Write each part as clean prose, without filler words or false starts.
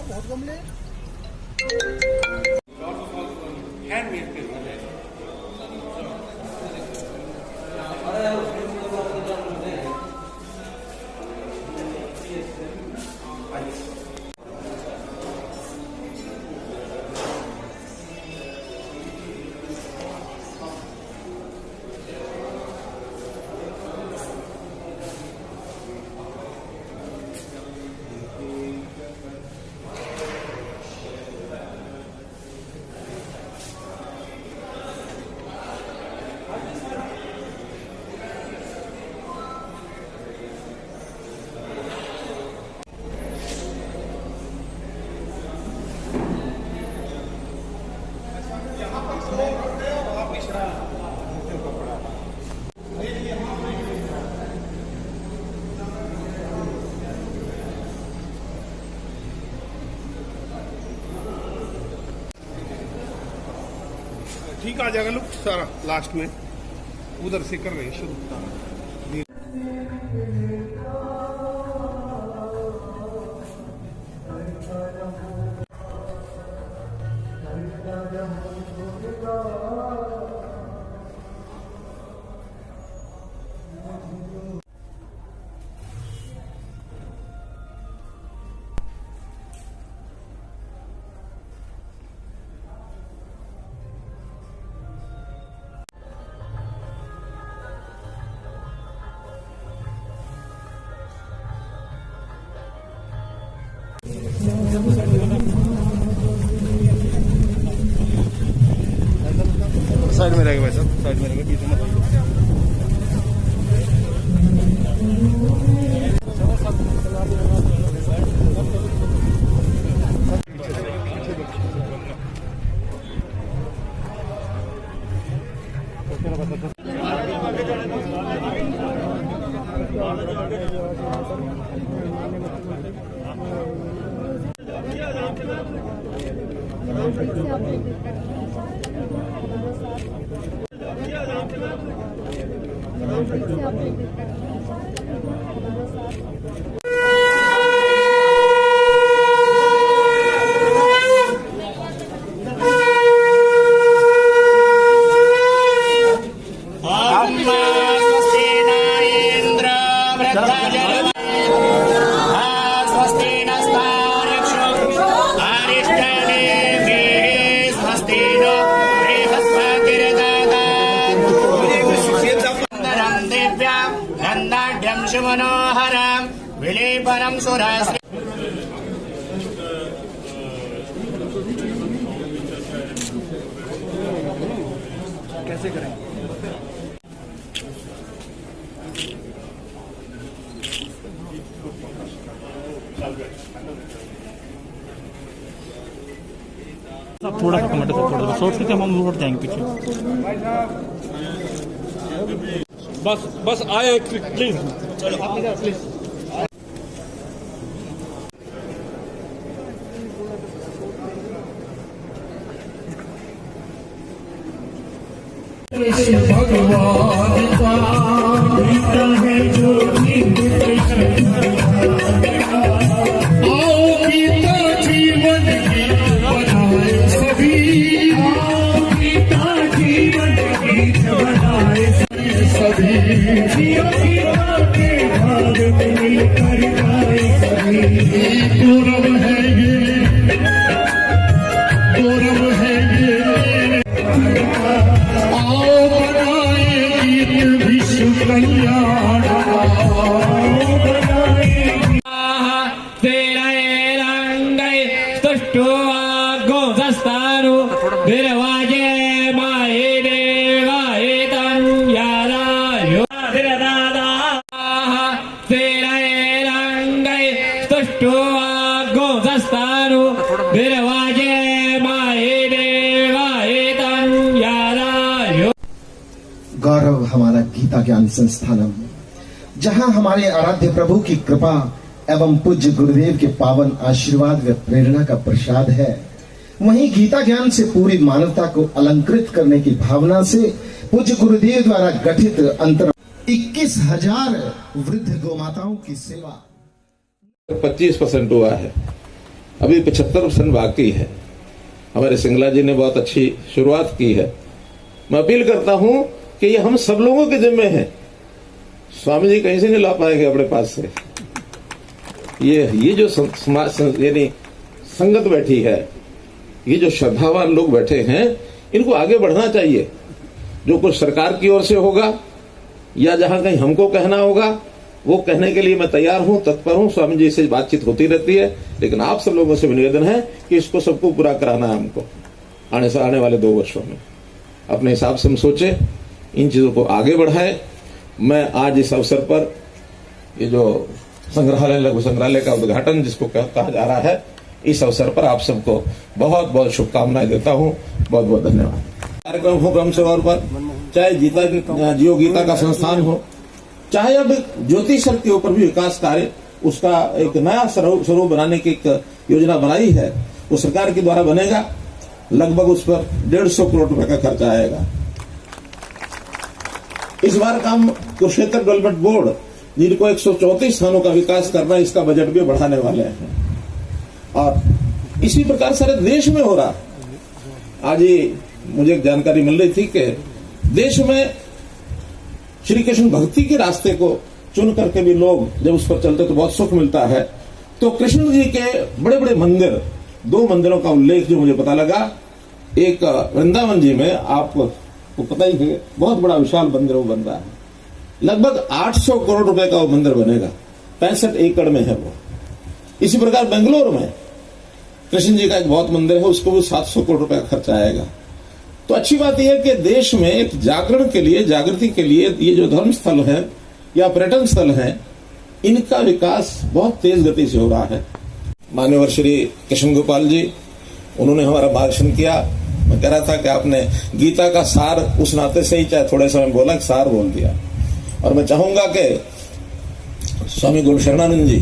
बहुत गमले ठीक आ जाएगा लुक सारा लास्ट में उधर से कर रहे हैं शुरू। साइड में रहेगा भाई साहब, साइड में रहेगा, बीच में मनोहरम विलेपनम सुरश्री। कैसे करें? थोड़ा टमाटर से थोड़ा सोच के हम उठ जाएंगे पीछे। बस आए प्लीज, चलो प्लीज। भगवान का गीता है जो आओ गीता जीवन गीत बनाए सभी, आओ गीता जीवन गीत बनाए सभी, गीता के भाग में मिलकर गाए सभी। गौरव है ये, गौरव है ये, आओ बनाए गीत विश्व कल्याण, आओ बनाए तेरे रंग तुष्टो गोदस्तानु विरवाजे माये देवाये तन्यादायो विरदादा। तेरे रंग तुष्टो गोदस्तानु विरवाजे माये देवाये तन्यादायो। गौरव हमारा गीता ज्ञान संस्थानम, जहां हमारे आराध्य प्रभु की कृपा एवं पूज्य गुरुदेव के पावन आशीर्वाद व प्रेरणा का प्रसाद है, वहीं गीता ज्ञान से पूरी मानवता को अलंकृत करने की भावना से पूज्य गुरुदेव द्वारा गठित अंतर 21,000 वृद्ध गौमाताओं की सेवा 25% हुआ है। अभी 75% बाकी है। हमारे सिंगला जी ने बहुत अच्छी शुरुआत की है। मैं अपील करता हूं कि ये हम सब लोगों के जिम्मे है। स्वामी जी कहीं से नहीं ला पाएंगे अपने पास से। ये जो यानी संगत बैठी है, ये जो श्रद्धावान लोग बैठे हैं, इनको आगे बढ़ना चाहिए। जो कुछ सरकार की ओर से होगा या जहां कहीं हमको कहना होगा, वो कहने के लिए मैं तैयार हूं, तत्पर हूं। स्वामी जी से बातचीत होती रहती है, लेकिन आप सब लोगों से निवेदन है कि इसको सबको पूरा कराना है हमको आने वाले 2 वर्षों में। अपने हिसाब से हम सोचे, इन चीजों को आगे बढ़ाए। मैं आज इस अवसर पर ये जो संग्रहालय, लघु संग्रहालय का उद्घाटन जिसको कहा जा रहा है, इस अवसर पर आप सबको बहुत बहुत शुभकामनाएं देता हूं। बहुत बहुत धन्यवाद। कार्यक्रम हो ब्रह्म सरोवर पर, चाहे जियो गीता का संस्थान हो, चाहे अब ज्योतिषर के ऊपर भी विकास कार्य, उसका एक नया स्वरूप बनाने की एक योजना बनाई है, वो सरकार के द्वारा बनेगा। लगभग उस पर 150 करोड़ रुपए का खर्चा आएगा। इस बार का हम कुरुक्षेत्र डेवलपमेंट बोर्ड, जिनको 134 स्थानों का विकास करना है, इसका बजट भी बढ़ाने वाले हैं। और इसी प्रकार सारे देश में हो रहा। आज ही मुझे एक जानकारी मिल रही थी कि देश में श्री कृष्ण भक्ति के रास्ते को चुन करके भी लोग जब उस पर चलते तो बहुत सुख मिलता है। तो कृष्ण जी के बड़े बड़े मंदिर, 2 मंदिरों का उल्लेख जो मुझे पता लगा, एक वृंदावन जी में, आपको पता ही है, बहुत बड़ा विशाल मंदिर वो बन रहा है। लगभग 800 करोड़ रुपए का वो मंदिर बनेगा, 65 एकड़ में है वो। इसी प्रकार बेंगलोर में कृष्ण जी का एक बहुत मंदिर है, उसको भी 700 करोड़ रुपए का खर्चा आएगा। तो अच्छी बात यह है कि देश में एक जागरण के लिए, जागृति के लिए ये जो धर्म स्थल है या पर्यटन स्थल है, इनका विकास बहुत तेज गति से हो रहा है। मान्यवर श्री कृष्ण गोपाल जी, उन्होंने हमारा मार्गदर्शन किया। मैं कह रहा था कि आपने गीता का सार उस नाते से ही, चाहे थोड़े समय बोला, सार बोल दिया। और मैं चाहूंगा कि स्वामी गुरु शरणानंद जी,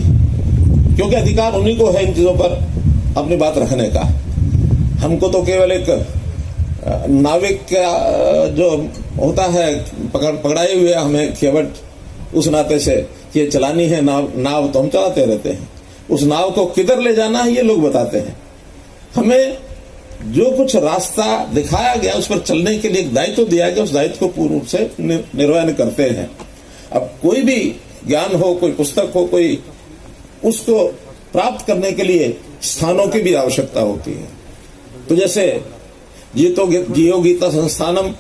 क्योंकि अधिकार उन्हीं को है इन चीजों पर अपनी बात रखने का। हमको तो केवल एक नाविक का जो होता है, पकड़ाए हुए हमें केवट, उस नाते से ये चलानी है नाव तो हम चलाते रहते हैं। उस नाव को किधर ले जाना है ये लोग बताते हैं। हमें जो कुछ रास्ता दिखाया गया, उस पर चलने के लिए एक दायित्व दिया गया, उस दायित्व को पूर्ण रूप से निर्वहन करते हैं। अब कोई भी ज्ञान हो, कोई पुस्तक हो, कोई, उसको प्राप्त करने के लिए स्थानों की भी आवश्यकता होती है। तो जैसे जियो गीता संस्थानम,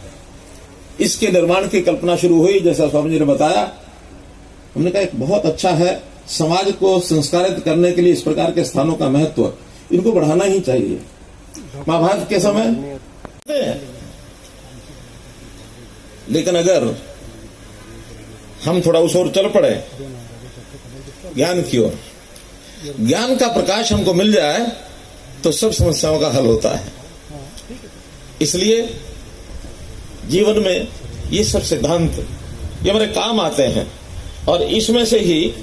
इसके निर्माण की कल्पना शुरू हुई, जैसा स्वामी जी ने बताया। हमने कहा एक बहुत अच्छा है, समाज को संस्कारित करने के लिए इस प्रकार के स्थानों का महत्व, इनको बढ़ाना ही चाहिए। महाभारत के समय, लेकिन अगर हम थोड़ा उस ओर चल पड़े, ज्ञान की ओर, ज्ञान का प्रकाश हमको मिल जाए, तो सब समस्याओं का हल होता है। इसलिए जीवन में ये सब सिद्धांत ये हमारे काम आते हैं, और इसमें से ही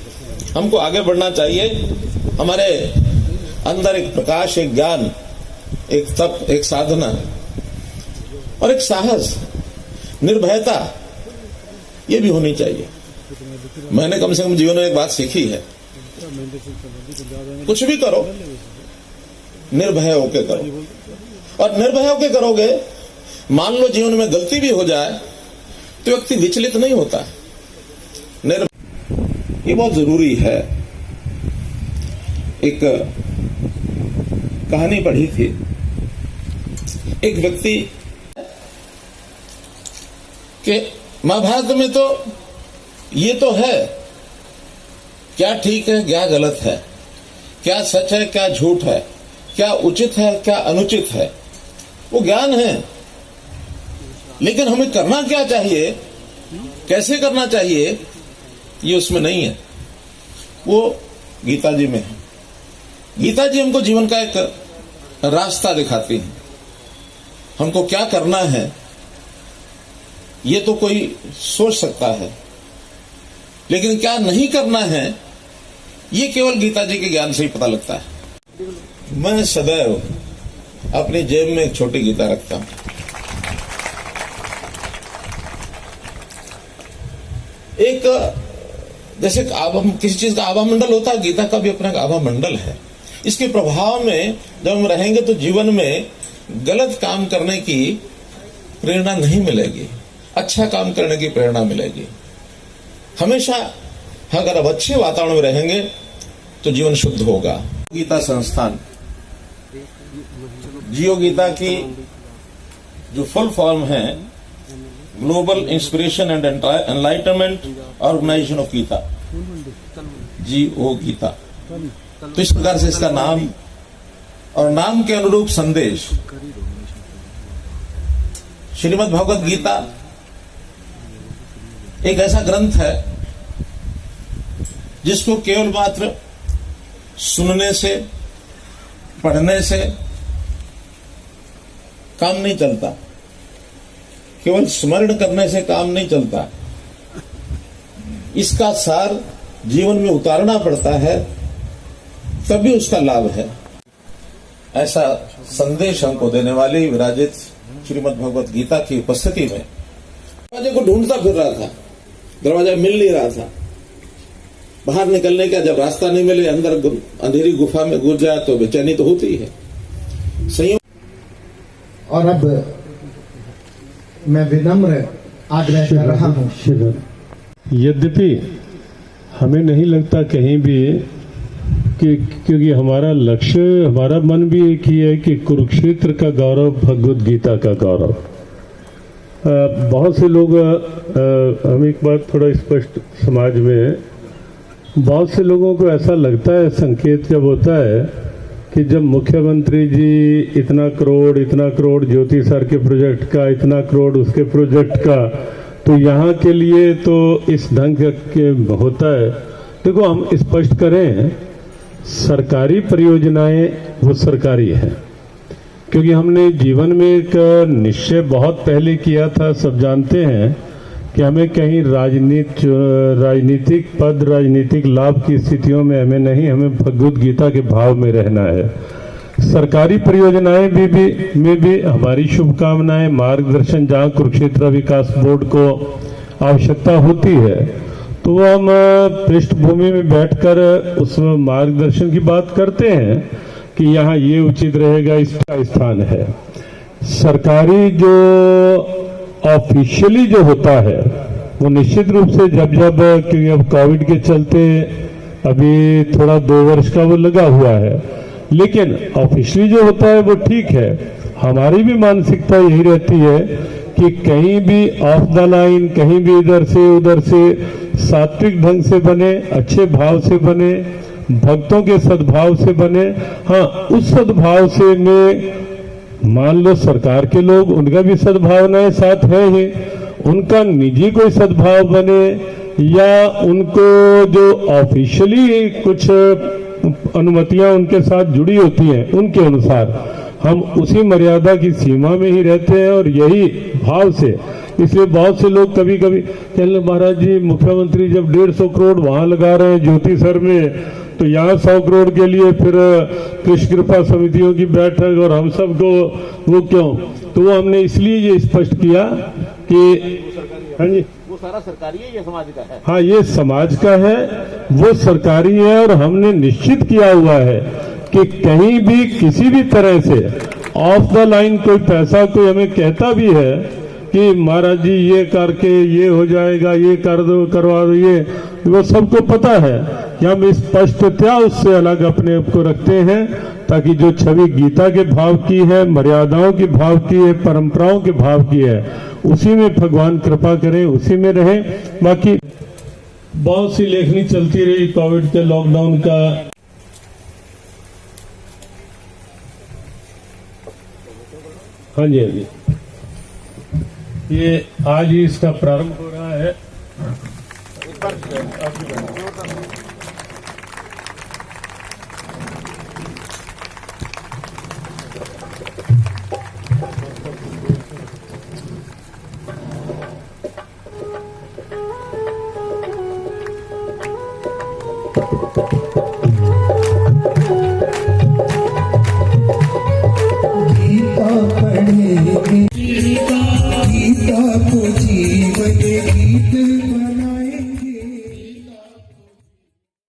हमको आगे बढ़ना चाहिए। हमारे अंदर एक प्रकाश, एक ज्ञान, एक तप, एक साधना और एक साहस, निर्भयता, ये भी होनी चाहिए। मैंने कम से कम जीवन में एक बात सीखी है, कुछ भी करो निर्भय होके करो। और निर्भय होके करोगे, मान लो जीवन में गलती भी हो जाए तो व्यक्ति विचलित नहीं होता। ये बहुत जरूरी है। एक कहानी पढ़ी थी, एक व्यक्ति के महाभारत में तो ये तो है, क्या ठीक है क्या गलत है, क्या सच है क्या झूठ है, क्या उचित है क्या अनुचित है, वो ज्ञान है। लेकिन हमें करना क्या चाहिए, कैसे करना चाहिए, ये उसमें नहीं है। वो गीता जी में है। गीता जी हमको जीवन का एक रास्ता दिखाती है। हमको क्या करना है ये तो कोई सोच सकता है, लेकिन क्या नहीं करना है ये केवल गीता जी के ज्ञान से ही पता लगता है। मैं सदैव अपनी जेब में एक छोटी गीता रखता हूं। एक जैसे किसी चीज का आभा मंडल होता है, गीता का भी अपना आभा मंडल है। इसके प्रभाव में जब हम रहेंगे तो जीवन में गलत काम करने की प्रेरणा नहीं मिलेगी, अच्छा काम करने की प्रेरणा मिलेगी। हमेशा अगर अब अच्छे वातावरण में रहेंगे तो जीवन शुद्ध होगा। गीता संस्थान, जियो गीता की जो फुल फॉर्म है global inspiration and enlightenment organization of Gita, GO Gita. तो इस प्रकार से इसका नाम और नाम के अनुरूप संदेश। श्रीमद् भगवत गीता एक ऐसा ग्रंथ है जिसको केवल मात्र सुनने से, पढ़ने से काम नहीं चलता, केवल स्मरण करने से काम नहीं चलता, इसका सार जीवन में उतारना पड़ता है, तभी उसका लाभ है। ऐसा संदेश हमको देने वाली विराजित श्रीमद् भगवत गीता की उपस्थिति में दरवाजे को ढूंढता फिर रहा था, दरवाजा मिल नहीं रहा था। बाहर निकलने का जब रास्ता नहीं मिले, अंदर अंधेरी गुफा में घुस जाए तो बेचैनी तो होती है। संयोग और अब मैं विनम्र आग्रह कर रहा हूँ, यद्यपि हमें नहीं लगता कहीं भी कि, क्योंकि हमारा लक्ष्य, हमारा मन भी एक ही है कि कुरुक्षेत्र का गौरव, भगवत गीता का गौरव। बहुत से लोग, हम एक बात थोड़ा स्पष्ट, समाज में बहुत से लोगों को ऐसा लगता है, संकेत जब होता है कि जब मुख्यमंत्री जी इतना करोड़ ज्योति सर के प्रोजेक्ट का, इतना करोड़ उसके प्रोजेक्ट का, तो यहाँ के लिए तो इस ढंग के होता है। देखो, हम स्पष्ट करें, सरकारी परियोजनाएं वो सरकारी है, क्योंकि हमने जीवन में एक निश्चय बहुत पहले किया था, सब जानते हैं कि हमें कहीं राजनीतिक पद, राजनीतिक लाभ की स्थितियों में हमें नहीं, हमें भगवत गीता के भाव में रहना है। सरकारी परियोजनाएं में भी हमारी शुभकामनाएं, मार्गदर्शन जहां कुरुक्षेत्र विकास बोर्ड को आवश्यकता होती है, तो हम पृष्ठभूमि में बैठकर उस मार्गदर्शन की बात करते हैं कि यहाँ ये उचित रहेगा, इसका स्थान है। सरकारी जो ऑफिशियली जो होता है वो निश्चित रूप से जब क्योंकि अब कोविड के चलते अभी थोड़ा 2 वर्ष का वो लगा हुआ है, लेकिन ऑफिशियली जो होता है वो ठीक है। हमारी भी मानसिकता यही रहती है कि कहीं भी ऑफ द लाइन, कहीं भी इधर से उधर से सात्विक ढंग से बने, अच्छे भाव से बने, भक्तों के सद्भाव से बने। हाँ, उस सद्भाव से में मान लो सरकार के लोग, उनका भी सद्भावनाएं साथ है ही, उनका निजी कोई सद्भाव बने, या उनको जो ऑफिशियली कुछ अनुमतियां उनके साथ जुड़ी होती हैं, उनके अनुसार हम उसी मर्यादा की सीमा में ही रहते हैं और यही भाव से। इसलिए बहुत से लोग कभी कभी कहने, महाराज जी मुख्यमंत्री जब 150 करोड़ वहां लगा रहे हैं ज्योति सर में, तो यहाँ 100 करोड़ के लिए फिर कृष्ण कृपा समितियों की बैठक और हम सबको वो क्यों? तो वो हमने इसलिए ये स्पष्ट किया कि हाँ जी, वो सारा सरकारी है, ये समाज का है। हाँ, ये समाज का है, वो सरकारी है, और हमने निश्चित किया हुआ है कि कहीं भी किसी भी तरह से ऑफ द लाइन कोई पैसा कोई हमें कहता भी है कि महाराज जी ये करके ये हो जाएगा, ये कर दो, करवा दो, ये वो सबको पता है कि हम स्पष्टता उससे अलग अपने आप को रखते हैं, ताकि जो छवि गीता के भाव की है, मर्यादाओं के भाव की है, परंपराओं के भाव की है, उसी में भगवान कृपा करें, उसी में रहें। बाकी बहुत सी लेखनी चलती रही कोविड के लॉकडाउन का। हाँ जी, हाँ जी, ये आज ही इसका प्रारंभ हो रहा है। गीता पढ़ेंगे, गीता को